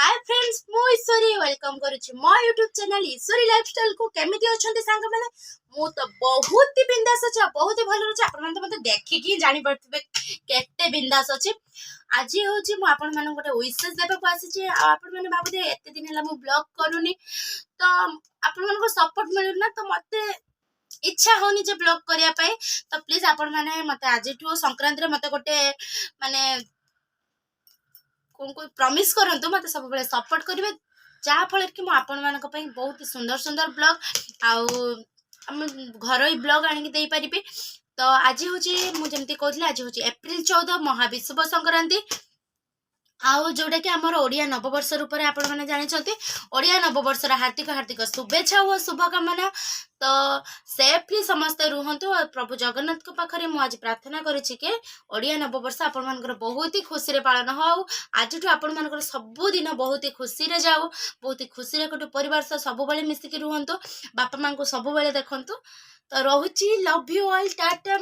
Hi friends मु ईश्वरी welcome करुछि मो YouTube channel ईश्वरी lifestyle को केमिति अछंती सांग माने मु तो बहुत ही बिंदास अछि बहुत ही भलो अछि आपन माने मते देखि जानि पड़थिबे केते बिंदास अछि आज होछि मु आपन माने गोटे विशेष देबे को आसी छी आपन माने भाबुदे एते दिन हला मु ब्लॉग करूनी तो आपन माने को सपोर्ट मिलु ना तो मते इच्छा होनी जे ब्लॉग करिया पाए तो प्लीज आपन माने मते आज ठो संक्रांति रे मते गोटे माने को प्रमिस करंतु मते सब बेले सपोर्ट करिवे जहा फल कि मु आपण मानक पई बहुत सुंदर सुंदर ब्लॉग आउ हम घर ही ब्लॉग आनी दे परिबे। तो आज होची मु जेमती कहथले आज होची अप्रैल 14 महाविश्व संक्रांति आउ जोटा कि आमर ओडिया नववर्ष रूप में आपण मैंने जानते ओडिया नववर्षर हार्दिक हार्दिक शुभेच्छा और शुभकामना। तो सेफली समस्ते रुहतु प्रभु जगन्नाथ को पाखरे मु आज प्रार्थना करिछि के ओडिया नववर्ष आपण मानकर बहुत ही खुशी रे पालन हो आज आपण मानकर सब दिन बहुत ही खुशी रे जाऊ बहुत ही खुशी रे गोटे परिवार सह सब बेले मिसिक रुहतु बापा मां को सब बेले देखंतु। तो रहुछि लव यू ऑल टाटा।